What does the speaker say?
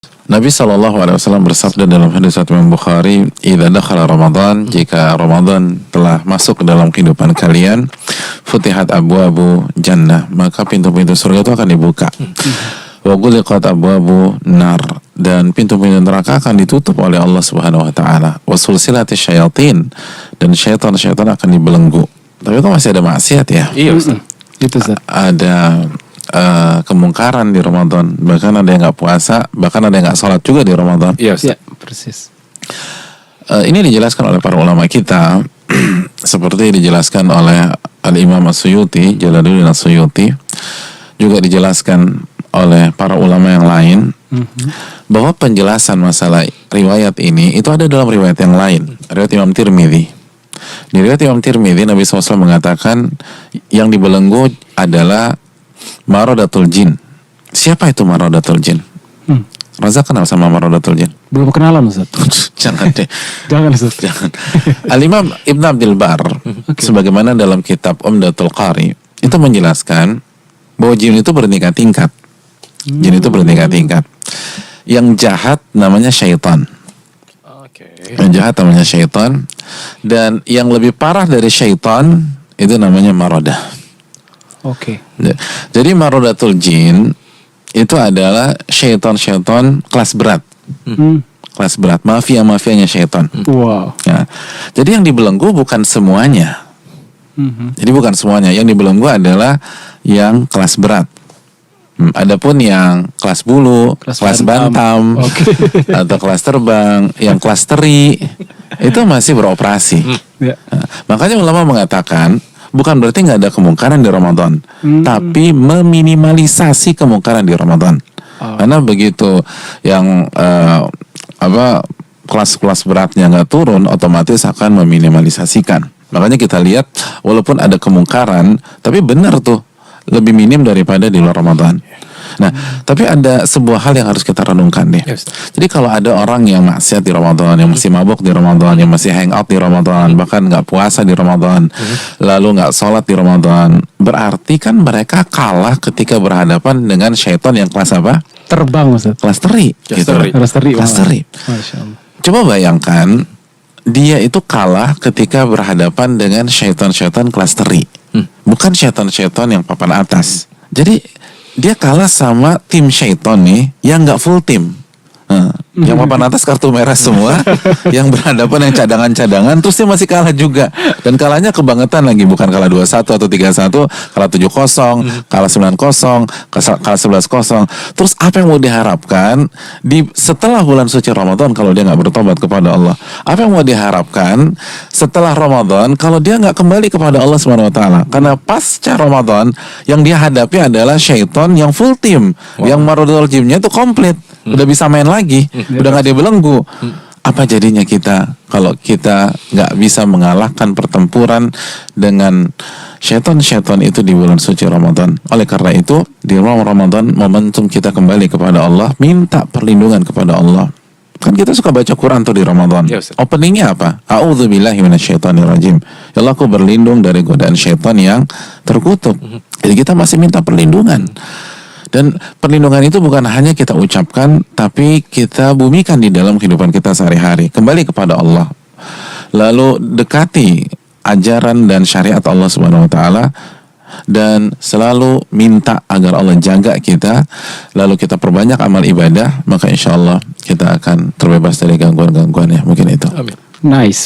Nabi SAW bersabda dalam hadis Imam Bukhari, "Idza dakhala Ramadan, jika Ramadan telah masuk ke dalam kehidupan kalian, futihat abwabu jannah, maka pintu-pintu surga itu akan dibuka. Wa ghuliqat abwabu nar, dan pintu-pintu neraka akan ditutup oleh Allah Subhanahu wa taala. Wa sulsilatis syayatin, dan syaitan-syaitan akan dibelenggu." Tapi kok masih ada maksiat ya? Iya, Ustaz. Itu, Ustaz. Ada kemungkaran di Ramadan, bahkan ada yang nggak puasa, bahkan ada yang nggak sholat juga di Ramadan. Iya, Ustaz. Ya, persis. Ini dijelaskan oleh para ulama kita seperti dijelaskan oleh Al-Imam As-Suyuti, Jalaluddin As-Suyuti, juga dijelaskan oleh para ulama yang lain, bahwa penjelasan masalah riwayat ini itu ada dalam riwayat yang lain, riwayat Imam Tirmidzi. Di riwayat Imam Tirmidzi, Nabi SAW mengatakan yang dibelenggu adalah maradatul jin. Siapa itu maradatul jin? Raza kenal sama maradatul jin? Belum kenalan, Ustaz. Jangan deh. Jangan, Ustaz. Jangan. Al-Imam Ibn Abdul Bar, sebagaimana dalam kitab Umdatul Qari, itu menjelaskan bahwa jin itu bertingkat-tingkat. Jin itu bertingkat-tingkat. Yang jahat namanya syaitan. Yang jahat namanya syaitan. Dan yang lebih parah dari syaitan itu namanya maradah. Oke. Jadi maradatul jin itu adalah syaitan-syaitan kelas berat. Kelas berat, mafia-mafianya syaitan. Wow. Ya. Jadi yang dibelenggu bukan semuanya. Jadi bukan semuanya. Yang dibelenggu adalah yang kelas berat. Adapun yang kelas bulu, kelas bantam, atau kelas terbang, yang kelas teri, itu masih beroperasi. Ya. Nah, makanya ulama mengatakan bukan berarti nggak ada kemungkaran di Ramadan, tapi meminimalisasi kemungkaran di Ramadan. Karena begitu yang kelas-kelas beratnya nggak turun, otomatis akan meminimalisasikan. Makanya kita lihat walaupun ada kemungkaran, tapi benar tuh lebih minim daripada di luar Ramadan. Nah, tapi ada sebuah hal yang harus kita renungkan nih. Jadi kalau ada orang yang maksiat di Ramadan, yang masih mabuk di Ramadan, yang masih hangout di Ramadan, bahkan nggak puasa di Ramadan, lalu nggak sholat di Ramadan, berarti kan mereka kalah ketika berhadapan dengan syaitan yang kelas apa? Terbang, Ustaz. Kelas teri. Gitu. Kelas teri. Kelas teri. Masya Allah. Coba bayangkan, dia itu kalah ketika berhadapan dengan syaitan-syaitan kelas teri. Bukan syaitan-syaitan yang papan atas. Jadi dia kalah sama tim syaitan nih yang nggak full tim. Yang papan atas kartu merah semua, yang berhadapan yang cadangan-cadangan, terus dia masih kalah juga. Dan kalahnya kebangetan lagi, bukan kalah 2-1 atau 3-1, kalah 7-0, kalah 9-0, kalah 11-0. Terus apa yang mau diharapkan setelah bulan suci Ramadan kalau dia nggak bertobat kepada Allah? Apa yang mau diharapkan setelah Ramadan kalau dia nggak kembali kepada Allah Subhanahu wa taala? Karena pasca Ramadan yang dia hadapi adalah syaitan yang full tim, yang maradatul jinnya itu komplit. Udah bisa main lagi, udah nggak dibelenggu. Apa jadinya kita kalau kita nggak bisa mengalahkan pertempuran dengan syaitan-syaitan itu di bulan suci Ramadan? Oleh karena itu, di Ramadan momentum kita kembali kepada Allah, minta perlindungan kepada Allah. Kan kita suka baca Quran tuh di Ramadan. Openingnya apa? A'udzubillahi minasyaitonirrajim. Ya Allah, aku berlindung dari godaan syaitan yang terkutuk. Jadi kita masih minta perlindungan. Dan perlindungan itu bukan hanya kita ucapkan, tapi kita bumikan di dalam kehidupan kita sehari-hari. Kembali kepada Allah. Lalu dekati ajaran dan syariat Allah Subhanahu wa taala, dan selalu minta agar Allah jaga kita. Lalu kita perbanyak amal ibadah, maka insya Allah kita akan terbebas dari gangguan-gangguan ya. Mungkin itu. Nice.